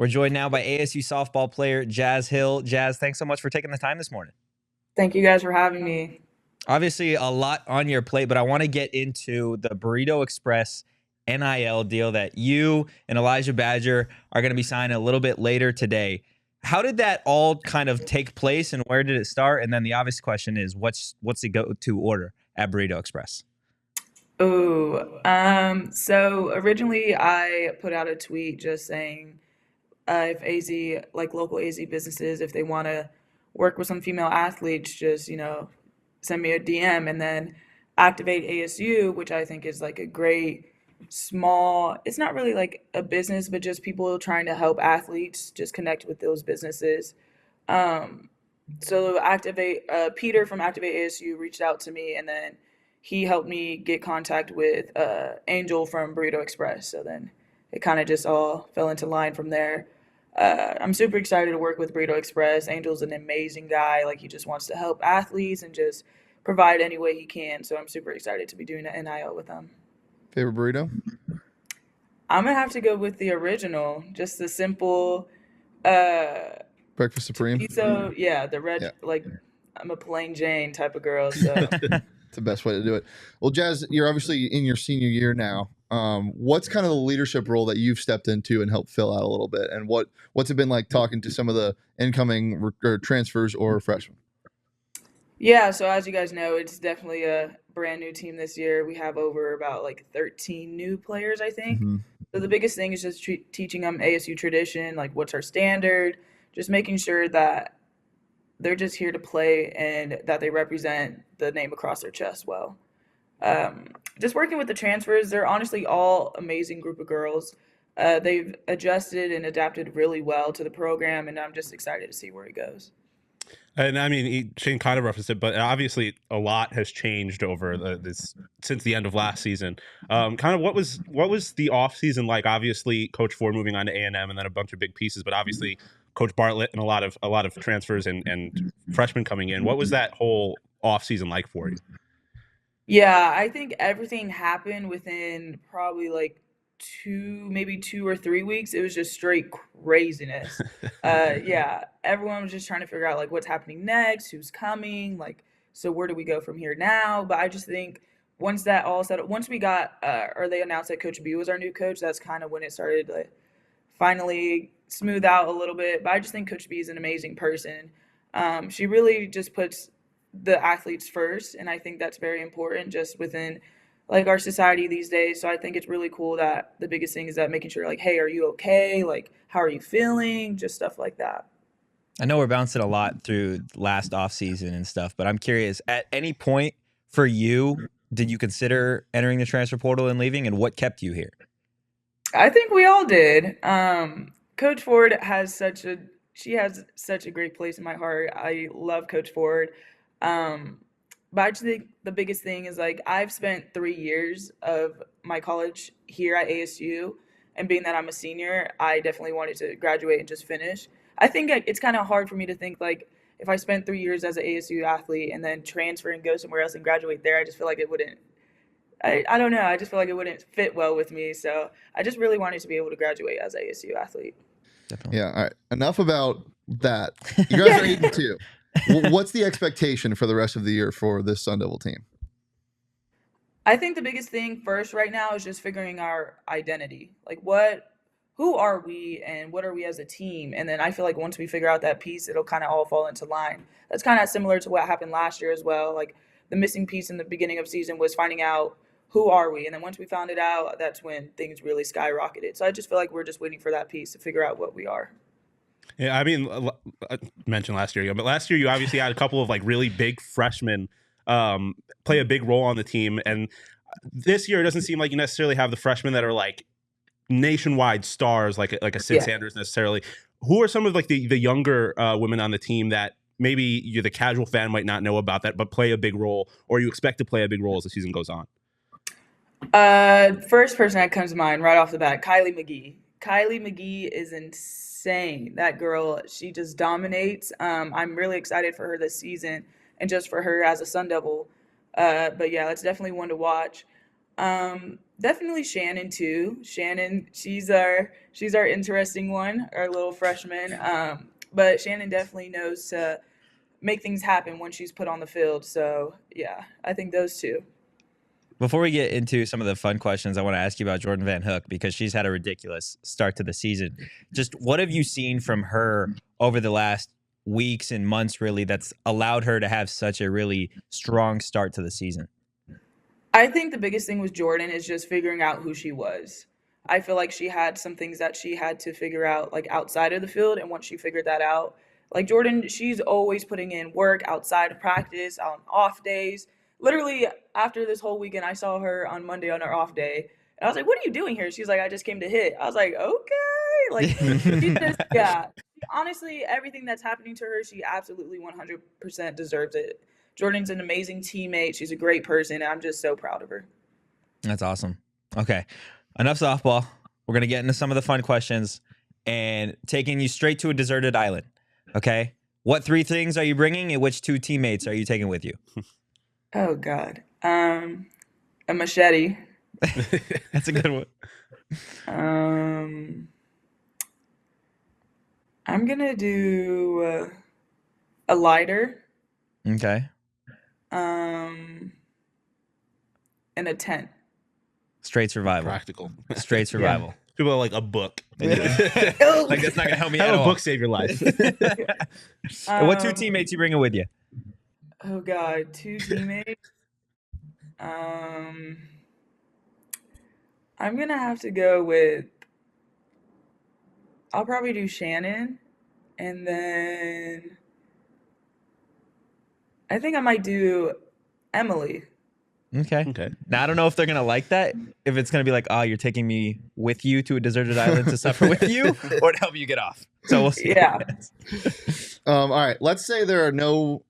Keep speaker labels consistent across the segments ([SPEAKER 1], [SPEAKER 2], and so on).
[SPEAKER 1] We're joined now by ASU softball player Jaz Hill. Jaz, thanks so much for taking the time this morning.
[SPEAKER 2] Thank you guys for having me.
[SPEAKER 1] Obviously, a lot on your plate, but I want to get into the Burrito Express NIL deal that you and Elijah Badger are going to be signing a little bit later today. How did that all kind of take place, and where did it start? And then the obvious question is, what's the go-to order at Burrito Express?
[SPEAKER 2] So originally I put out a tweet just saying if AZ, like local AZ businesses, if they want to work with some female athletes, just, send me a DM, and then Activate ASU, which I think is like a great small, it's not really like a business, but just people trying to help athletes just connect with those businesses. Um, so Peter from Activate ASU reached out to me, and then he helped me get contact with Angel from Burrito Express. So then it kind of just all fell into line from there. I'm super excited to work with Burrito Express. Angel's an amazing guy. Like, he just wants to help athletes and just provide any way he can. So I'm super excited to be doing the NIL with them.
[SPEAKER 3] Favorite burrito?
[SPEAKER 2] I'm gonna have to go with the original, just the simple
[SPEAKER 3] Breakfast Supreme.
[SPEAKER 2] pizza. Yeah, the red.
[SPEAKER 3] Yeah.
[SPEAKER 2] Like, I'm a plain Jane type of girl. So
[SPEAKER 3] It's the best way to do it. Well, Jaz, you're obviously in your senior year now. What's kind of the leadership role that you've stepped into and helped fill out a little bit? And what's it been like talking to some of the incoming or transfers or freshmen?
[SPEAKER 2] yeah. So as you guys know, it's definitely a brand new team this year. We have over about like 13 new players, I think.
[SPEAKER 3] Mm-hmm.
[SPEAKER 2] So the biggest thing is just teaching them ASU tradition, like what's our standard, just making sure that they're just here to play and that they represent the name across their chest well. Just working with the transfers, they're honestly all amazing group of girls. They've adjusted and adapted really well to the program, and I'm just excited to see where it goes.
[SPEAKER 4] And I mean, Shane kind of referenced it, but obviously a lot has changed over this since the end of last season. Kind of what was the off season like? Obviously, Coach Ford moving on to A&M, and then a bunch of big pieces, but obviously Coach Bartlett and a lot of transfers and freshmen coming in. What was that whole off season like for you?
[SPEAKER 2] Yeah, I think everything happened within probably like maybe 2 or 3 weeks. It was just straight craziness. Yeah, everyone was just trying to figure out like what's happening next, who's coming, like, so where do we go from here now? But I just think once that all settled, once we got or they announced that Coach B was our new coach, that's kind of when it started to finally smooth out a little bit. But I just think Coach B is an amazing person. She really just puts the athletes first, and I think that's very important just within like our society these days. So I think it's really cool that the biggest thing is that making sure like, hey, are you okay? Like, how are you feeling? Just stuff like that.
[SPEAKER 1] I know we're bouncing a lot through last offseason and stuff, but I'm curious, at any point for you, did you consider entering the transfer portal and leaving, and what kept you here?
[SPEAKER 2] I think we all did. Coach Ford has such a great place in my heart. I love Coach Ford. But I just think the biggest thing is like I've spent 3 years of my college here at ASU, and being that I'm a senior, I definitely wanted to graduate and just finish. I think it's kind of hard for me to think like if I spent 3 years as an ASU athlete and then transfer and go somewhere else and graduate there, I just feel like it wouldn't. I don't know. I just feel like it wouldn't fit well with me. So I just really wanted to be able to graduate as an ASU athlete.
[SPEAKER 1] Definitely.
[SPEAKER 3] Yeah. All right. Enough about that. You guys are 8-2. What's the expectation for the rest of the year for this Sun Devil team?
[SPEAKER 2] I think the biggest thing first right now is just figuring our identity. Like who are we and what are we as a team? And then I feel like once we figure out that piece, it'll kind of all fall into line. That's kind of similar to what happened last year as well. Like the missing piece in the beginning of season was finding out who are we? And then once we found it out, that's when things really skyrocketed. So I just feel like we're just waiting for that piece to figure out what we are.
[SPEAKER 4] Yeah, I mean, I mentioned last year, but last year you obviously had a couple of like really big freshmen play a big role on the team, and this year it doesn't seem like you necessarily have the freshmen that are like nationwide stars, like a Sid Sanders necessarily. Who are some of like the younger women on the team that maybe the casual fan might not know about that, but play a big role, or you expect to play a big role as the season goes on?
[SPEAKER 2] First person that comes to mind right off the bat, Kylie McGee. Kylie McGee is insane. That girl, she just dominates. I'm really excited for her this season and just for her as a Sun Devil. But yeah, that's definitely one to watch. Definitely Shannon too. Shannon, she's our interesting one, our little freshman. But Shannon definitely knows to make things happen when she's put on the field. So yeah, I think those two.
[SPEAKER 1] Before we get into some of the fun questions, I want to ask you about Jordan Van Hook because she's had a ridiculous start to the season. Just what have you seen from her over the last weeks and months, really, that's allowed her to have such a really strong start to the season?
[SPEAKER 2] I think the biggest thing with Jordan is just figuring out who she was. I feel like she had some things that she had to figure out like outside of the field, and once she figured that out, like Jordan, she's always putting in work outside of practice, on off days. Literally, after this whole weekend, I saw her on Monday on her off day, and I was like, "What are you doing here?" She's like, "I just came to hit." I was like, "Okay." Like, she just, yeah. Honestly, everything that's happening to her, she absolutely 100% deserves it. Jordan's an amazing teammate. She's a great person, and I'm just so proud of her.
[SPEAKER 1] That's awesome. Okay, enough softball. We're going to get into some of the fun questions and taking you straight to a deserted island. Okay, what 3 things are you bringing and which 2 teammates are you taking with you?
[SPEAKER 2] Oh, God. A machete.
[SPEAKER 1] That's a good one.
[SPEAKER 2] I'm going to do a lighter.
[SPEAKER 1] Okay.
[SPEAKER 2] And a tent.
[SPEAKER 1] Straight survival.
[SPEAKER 4] Practical.
[SPEAKER 1] Straight survival.
[SPEAKER 4] People are like a book.
[SPEAKER 1] Like that's not gonna help me at
[SPEAKER 4] Have a
[SPEAKER 1] all.
[SPEAKER 4] book save your life.
[SPEAKER 1] And what 2 teammates you bringing with you?
[SPEAKER 2] Oh God, 2 teammates. I'm gonna have to go with. I'll probably do Shannon, and then I think I might do Emily.
[SPEAKER 1] Okay. Now I don't know if they're gonna like that. If it's gonna be like, oh, you're taking me with you to a deserted island to suffer with you, or to help you get off. So we'll see.
[SPEAKER 2] Yeah.
[SPEAKER 3] All right. Let's say there are no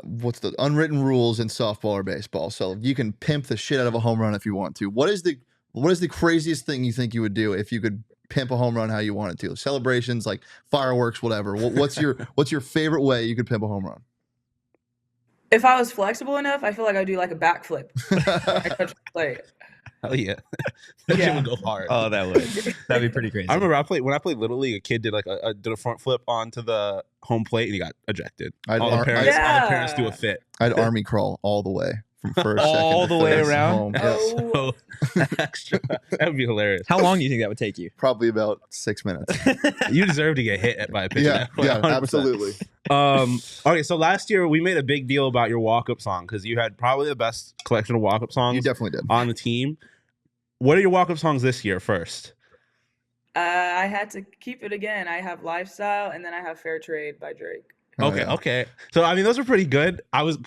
[SPEAKER 3] what's the unwritten rules in softball or baseball. So you can pimp the shit out of a home run if you want to. What is the craziest thing you think you would do if you could pimp a home run how you want it to? Celebrations, like fireworks, whatever. What's your favorite way you could pimp a home run?
[SPEAKER 2] If I was flexible enough, I feel like I'd do like a backflip. I touch the plate.
[SPEAKER 4] Hell yeah. That shit would go hard.
[SPEAKER 1] Oh, that'd be pretty crazy.
[SPEAKER 4] I remember when I played Little League, a kid did like did a front flip onto the home plate and he got ejected. All the parents do a fit.
[SPEAKER 3] I'd army crawl all the way from first,
[SPEAKER 1] all
[SPEAKER 3] second,
[SPEAKER 1] the way
[SPEAKER 3] first,
[SPEAKER 1] around.
[SPEAKER 3] home. Yes.
[SPEAKER 2] Oh,
[SPEAKER 4] So extra. That would be hilarious.
[SPEAKER 1] How long do you think that would take you?
[SPEAKER 3] Probably about 6 minutes.
[SPEAKER 4] You deserve to get hit by a pitch.
[SPEAKER 3] Yeah,
[SPEAKER 4] 100%.
[SPEAKER 3] absolutely.
[SPEAKER 4] Okay, so last year we made a big deal about your walk-up song because you had probably the best collection of walk-up songs
[SPEAKER 3] You definitely did.
[SPEAKER 4] on the team. What are your walk-up songs this year first?
[SPEAKER 2] I had to keep it again. I have Lifestyle, and then I have Fair Trade by Drake.
[SPEAKER 3] Oh,
[SPEAKER 4] Okay,
[SPEAKER 3] yeah.
[SPEAKER 4] okay. So I mean, those are pretty good. I was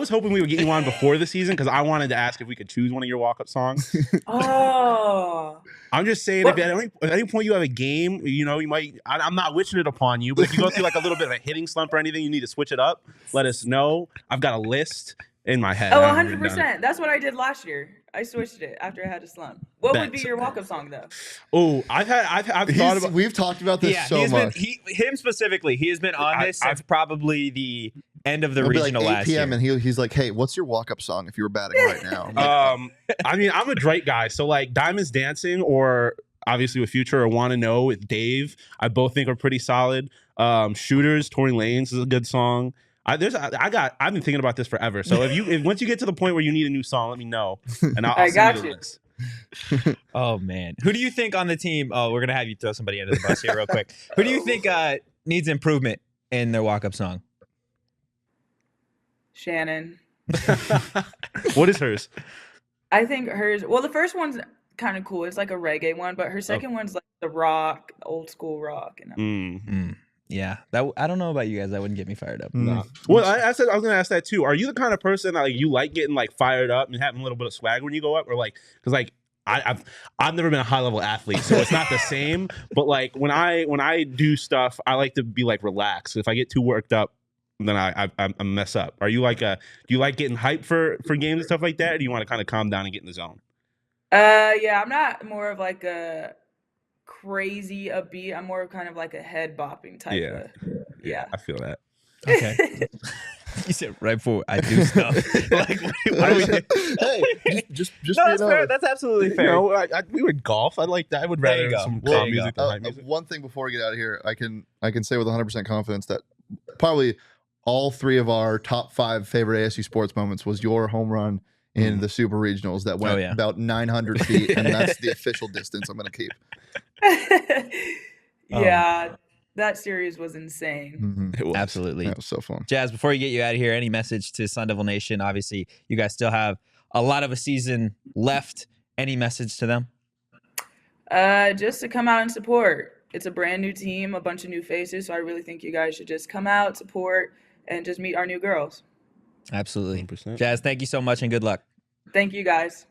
[SPEAKER 4] hoping we would get you on before the season because I wanted to ask if we could choose one of your walk-up songs.
[SPEAKER 2] Oh.
[SPEAKER 4] I'm just saying, if at any point you have a game, you might. I'm not wishing it upon you, but if you go through like a little bit of a hitting slump or anything, you need to switch it up. Let us know. I've got a list in my head.
[SPEAKER 2] Oh,
[SPEAKER 4] I haven't written down.
[SPEAKER 2] 100%. That's what I did last year. I switched it after I had a slump. What would be
[SPEAKER 4] Bet.
[SPEAKER 2] your walk-up song though?
[SPEAKER 4] Oh, I've thought about.
[SPEAKER 3] We've talked about this so much.
[SPEAKER 1] Him specifically, he has been on this since probably the end of the
[SPEAKER 3] It'll be
[SPEAKER 1] regional
[SPEAKER 3] like 8
[SPEAKER 1] last
[SPEAKER 3] p.m.
[SPEAKER 1] year.
[SPEAKER 3] and he's like, "Hey, what's your walk-up song if you were batting right now?" I'm like,
[SPEAKER 4] I mean, I'm a Drake guy, so like Diamonds Dancing or obviously with Future or Wanna Know with Dave, I both think are pretty solid. Shooters, Tory Lanez is a good song. I've been thinking about this forever. So if once you get to the point where you need a new song, let me know, and I'll send you the list.
[SPEAKER 1] Oh man, who do you think on the team? Oh, we're gonna have you throw somebody under the bus here real quick. Who do you think needs improvement in their walk-up song?
[SPEAKER 2] Shannon.
[SPEAKER 4] What is hers?
[SPEAKER 2] I think hers. Well, the first one's kind of cool. It's like a reggae one, but her second one's like the rock, old school rock.
[SPEAKER 1] Yeah, I don't know about you guys. That wouldn't get me fired up.
[SPEAKER 3] No.
[SPEAKER 4] Well, I said I was gonna ask that too. Are you the kind of person that like you like getting like fired up and having a little bit of swag when you go up, or like because like I've never been a high level athlete, so it's not the same. But like when I do stuff, I like to be like relaxed. If I get too worked up, then I mess up. Are you like do you like getting hyped for games and stuff like that, or do you want to kind of calm down and get in the zone?
[SPEAKER 2] Yeah, I'm not more of like a crazy upbeat. I'm more of kind of like a head bopping type of. Yeah.
[SPEAKER 4] I feel that.
[SPEAKER 1] Okay. You said right before I do stuff. Like, what do we do?
[SPEAKER 3] Hey, just
[SPEAKER 1] No,
[SPEAKER 3] be
[SPEAKER 1] that's fair.
[SPEAKER 3] known.
[SPEAKER 1] That's absolutely
[SPEAKER 4] You
[SPEAKER 1] fair.
[SPEAKER 4] know, we would golf. I like that. I would
[SPEAKER 1] There you
[SPEAKER 4] rather
[SPEAKER 1] go.
[SPEAKER 4] some
[SPEAKER 1] There
[SPEAKER 4] calm
[SPEAKER 1] you go.
[SPEAKER 4] music than hype music.
[SPEAKER 3] One thing before we get out of here, I can say with 100% confidence that probably all three of our top 5 favorite ASU sports moments was your home run in the Super Regionals that went about 900 feet, and that's the official distance I'm going to keep.
[SPEAKER 2] Yeah, that series was insane.
[SPEAKER 3] Mm-hmm.
[SPEAKER 4] It was.
[SPEAKER 1] Absolutely.
[SPEAKER 3] That was so fun.
[SPEAKER 1] Jazz, before you get you out of here, any message to Sun Devil Nation? Obviously, you guys still have a lot of a season left. Any message to them?
[SPEAKER 2] Just to come out and support. It's a brand new team, a bunch of new faces, so I really think you guys should just come out, support, and just meet our new girls.
[SPEAKER 1] Absolutely.
[SPEAKER 4] 100%.
[SPEAKER 1] Jazz, thank you so much and good luck.
[SPEAKER 2] Thank you guys.